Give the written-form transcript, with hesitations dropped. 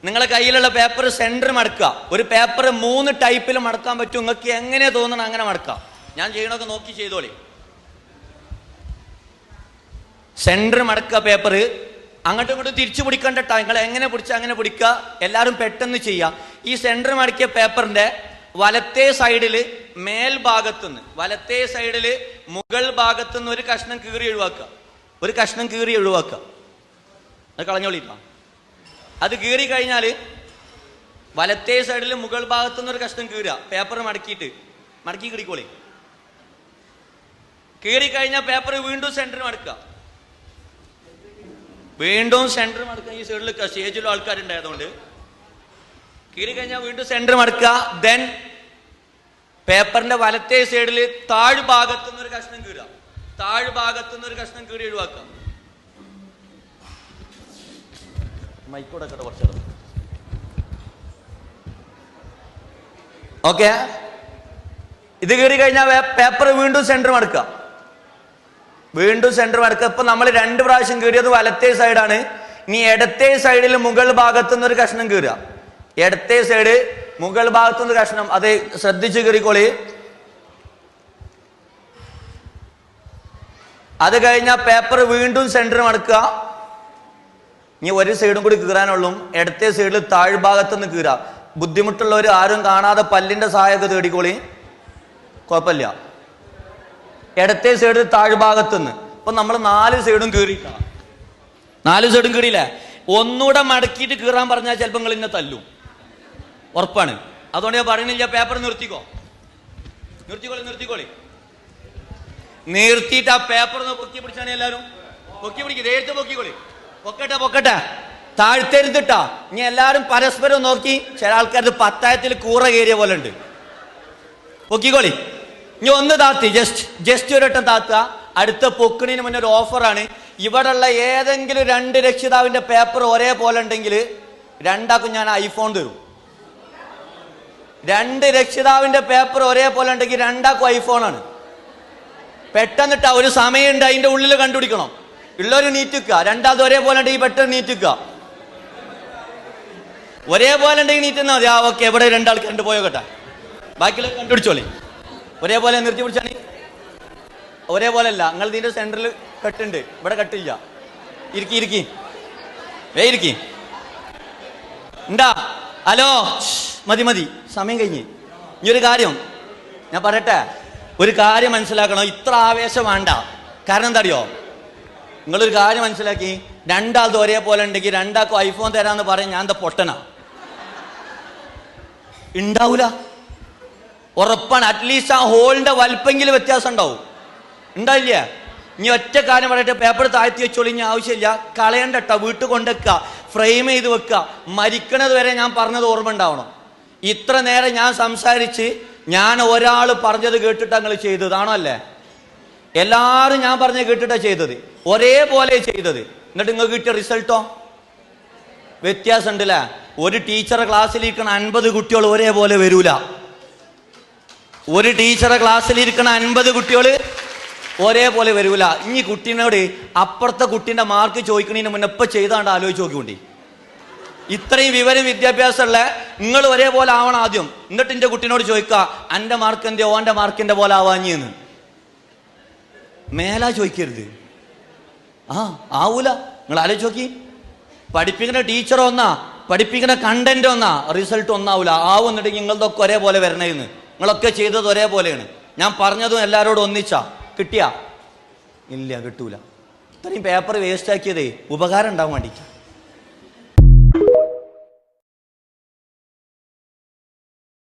നിങ്ങളെ കയ്യിലുള്ള paper centre മടക്കുക. ഒരു പേപ്പർ 3 ടൈപ്പിൽ മടക്കാൻ പറ്റും. നിങ്ങൾക്ക് എങ്ങനെ തോന്നണം അങ്ങനെ മടക്കാം. ഞാൻ ചെയ്യണമൊക്കെ നോക്കി ചെയ്തോളി. സെന്റർ മടക്കുക. പേപ്പർ അങ്ങോട്ടും ഇങ്ങോട്ടും തിരിച്ചു പിടിക്കേണ്ട. നിങ്ങൾ എങ്ങനെ പിടിച്ചാൽ അങ്ങനെ പിടിക്കുക. എല്ലാവരും പെട്ടെന്ന് ചെയ്യാം. ഈ സെന്റർ മടക്കിയ പേപ്പറിന്റെ വലത്തേ സൈഡില് മേൽഭാഗത്തുനിന്ന്, വലത്തേ സൈഡില് മുകൾ ഭാഗത്തുനിന്ന് ഒരു കഷ്ണം കീറി ഒഴിവാക്കുക. ഒരു കഷ്ണം കീറി ഒഴിവാക്കുക. അത് കളഞ്ഞോളിട്ടാ. അത് കീറി കഴിഞ്ഞാൽ വലത്തേ സൈഡിൽ മുകൾ ഭാഗത്തുനിന്ന് ഒരു കഷ്ണം കീറുക. പേപ്പർ മടക്കി കിടിക്കോളി. കീറി കഴിഞ്ഞാൽ പേപ്പർ വീണ്ടും സെന്റർ മടക്കുക. വീണ്ടും സെന്റർ മടക്കുക. ഈ സൈഡിൽ സ്റ്റേജിലും ആൾക്കാരുണ്ടായതുകൊണ്ട് കീറി കഴിഞ്ഞാൽ വീണ്ടും സെന്റർ മടക്കുക. ദെൻ പേപ്പറിന്റെ വലത്തേ സൈഡിൽ താഴ്ഭാഗത്തുനിന്ന് ഒരു കഷ്ണം കീറുക. താഴ്ഭാഗത്തുനിന്ന് ഒരു കഷ്ണം കീറി ഒഴിവാക്കുക. മൈക്കോടെ കുറച്ച് ഓക്കെ. ഇത് കീറി കഴിഞ്ഞാൽ പേപ്പർ വീണ്ടും സെന്റർ മടക്കുക. വീണ്ടും സെന്റർ മടക്കുക. ഇപ്പൊ നമ്മൾ 2 പ്രാവശ്യം കീറിയത് വലത്തേ സൈഡാണ്. ഇനി ഇടത്തേ സൈഡിൽ മുകൾ ഭാഗത്തുനിന്ന് ഒരു കഷ്ണം കീറുക. ഇടത്തേ സൈഡ് മുകൾ ഭാഗത്തുനിന്ന് കഷ്ണം. അത് ശ്രദ്ധിച്ച് കീറിക്കോളി. അത് കഴിഞ്ഞാൽ പേപ്പർ വീണ്ടും സെന്റർ മടക്കുക. ഇനി ഒരു സൈഡും കൂടി കീറാനുള്ളൂ. ഇടത്തേ സൈഡിൽ താഴ്ഭാഗത്തുനിന്ന് കീറുക. ബുദ്ധിമുട്ടുള്ളവർ ആരും കാണാതെ പല്ലിന്റെ സഹായമൊക്കെ തേടിക്കോളി, കുഴപ്പമില്ല. ഇടത്തേ സൈഡിൽ താഴ്ഭാഗത്തുനിന്ന്. ഇപ്പൊ നമ്മൾ 4 സൈഡും കീറിയിട്ടാണ്. 4 സൈഡും കീറിയില്ലേ? ഒന്നുകൂടെ മടക്കിയിട്ട് കീറാൻ പറഞ്ഞാൽ ചിലപ്പോൾ നിങ്ങൾ ഇന്നെ തല്ലും, ഉറപ്പാണ്. അതുകൊണ്ട് ഞാൻ പറയുന്നില്ല. പേപ്പർ നിർത്തിക്കോളി. നിർത്തിയിട്ട് ആ പേപ്പർ ഒന്ന് പൊക്കി പിടിച്ചാണ്. എല്ലാവരും പൊക്കി പിടിക്കും. നേരത്തെ പൊക്കിക്കോളി. പൊക്കട്ടെ. താഴ്ത്തരുത്തിട്ടാ. ഇനി എല്ലാവരും പരസ്പരം നോക്കി. ചില ആൾക്കാർക്ക് പത്തായത്തിൽ കൂറ കയറിയ പോലെ ഉണ്ട്. പൊക്കിക്കോളി. ഇനി ഒന്ന് താത്തി, ജസ്റ്റ് ഒരു വട്ടം താത്തുക. അടുത്ത പൊക്കിണിന് മുന്നേ ഒരു ഓഫറാണ്. ഇവിടെയുള്ള ഏതെങ്കിലും 2 രക്ഷിതാവിന്റെ പേപ്പർ ഒരേപോലെ ഉണ്ടെങ്കിൽ 2ആൾക്കും ഞാൻ ഐഫോൺ തരും. 2 രക്ഷിതാവിന്റെ പേപ്പർ ഒരേപോലെ ഉണ്ടെങ്കിൽ 2ആൾക്കും ഐഫോണാണ്. പെട്ടെന്നിട്ടാ. ഒരു സമയമുണ്ട്, അതിന്റെ ഉള്ളിൽ കണ്ടുപിടിക്കണം. ഉള്ളൊരു നീറ്റിക്കുക. 2ആൾക്കും ഒരേപോലെ ഉണ്ടെങ്കിൽ പെട്ടെന്ന് നീറ്റിക്കുക. ഒരേപോലെ ഉണ്ടെങ്കിൽ നീറ്റുന്നാ മതി. ഓക്കെ, എവിടെ 2 ആൾക്കാരുണ്ട് പോയോട്ടെ. ബാക്കിയുള്ള കണ്ടുപിടിച്ചോളി. ഒരേപോലെ നിർത്തി പിടിച്ചാണ്. ഒരേപോലെ അല്ല. നിങ്ങൾ ഇതിന്റെ സെന്ററിൽ കെട്ടുണ്ട്, ഇവിടെ കെട്ടില്ല. ഇരിക്കി ഉണ്ടാ. ഹലോ, മതി, സമയം കഴിഞ്ഞ്. ഇനി ഒരു കാര്യം ഞാൻ പറയട്ടെ. ഒരു കാര്യം മനസ്സിലാക്കണം. ഇത്ര ആവേശം വേണ്ട. കാരണം എന്താ അറിയോ? നിങ്ങളൊരു കാര്യം മനസ്സിലാക്കി. 2ആൾക്കും ഒരേപോലെ ഉണ്ടെങ്കിൽ 2ആൾക്കും ഐഫോൺ തരാന്ന് പറയാൻ ഞാൻ എന്താ പൊട്ടനാ? ഉണ്ടാവൂല, ഉറപ്പാണ്. അറ്റ്ലീസ്റ്റ് ആ ഹോളിന്റെ വലുപ്പെങ്കിലും വ്യത്യാസം ഉണ്ടാവും. ഉണ്ടായില്ല? ഇനി ഒറ്റ കാര്യം പറയട്ടെ. പേപ്പർ താഴ്ത്തി വെച്ചോളി. ഇനി ആവശ്യമില്ല, കളയണ്ടട്ടോ. വീട്ടിൽ കൊണ്ടുവെക്കുക, ഫ്രെയിം ചെയ്ത് വെക്കുക. മരിക്കണത് വരെ ഞാൻ പറഞ്ഞത് ഓർമ്മ ഉണ്ടാവണം. ഇത്ര നേരം ഞാൻ സംസാരിച്ച് ഞാൻ ഒരാൾ പറഞ്ഞത് കേട്ടിട്ടാ നിങ്ങൾ ചെയ്തതാണോ? അല്ലേ? എല്ലാവരും ഞാൻ പറഞ്ഞത് കേട്ടിട്ടാ ചെയ്തത്. ഒരേപോലെ ചെയ്തത്. എന്നിട്ട് നിങ്ങൾക്ക് കിട്ടിയ റിസൾട്ടോ വ്യത്യാസം ഉണ്ടല്ലേ? ഒരു ടീച്ചറെ ക്ലാസ്സിലിരിക്കണ 50 കുട്ടികൾ ഒരേപോലെ വരൂല. ഒരു ടീച്ചറെ ക്ലാസ്സിലിരിക്കണ 50 കുട്ടികൾ ഒരേപോലെ വരൂല. ഇനി കുട്ടീനോട് അപ്പുറത്തെ കുട്ടീൻ്റെ മാർക്ക് ചോദിക്കണതിന് മുന്നേ ഇപ്പം ചെയ്താണ്ട് ആലോചിച്ച് നോക്കിക്കൊണ്ടി. ഇത്രയും വിവരം വിദ്യാഭ്യാസമുള്ള നിങ്ങൾ ഒരേപോലെ ആവണം ആദ്യം. എന്നിട്ട് എൻ്റെ കുട്ടീനോട് ചോദിക്കുക, എൻ്റെ മാർക്ക് എന്തോ ഓൻ്റെ മാർക്കിൻ്റെ പോലെ ആവാഞ്ഞെന്ന്. മേലാ ചോദിക്കരുത്. ആവൂല. നിങ്ങൾ ആലോചിച്ച് നോക്കി. പഠിപ്പിക്കുന്ന ടീച്ചർ ഒന്നാ, പഠിപ്പിക്കുന്ന കണ്ടന്റ് ഒന്നാ, റിസൾട്ട് ഒന്നാവൂല. ആവുന്നുണ്ടെങ്കിൽ നിങ്ങളതൊക്കെ ഒരേപോലെ വരണേന്ന്. നിങ്ങളൊക്കെ ചെയ്തത് ഒരേപോലെയാണ്. ഞാൻ പറഞ്ഞതും എല്ലാവരോടും ഒന്നിച്ചാ. കിട്ടിയാ? ഇല്ല, കിട്ടൂല. ഇത്രയും പേപ്പർ വേസ്റ്റ് ആക്കിയതേ ഉപകാരം ഉണ്ടാവാൻ വേണ്ടിയിട്ട്.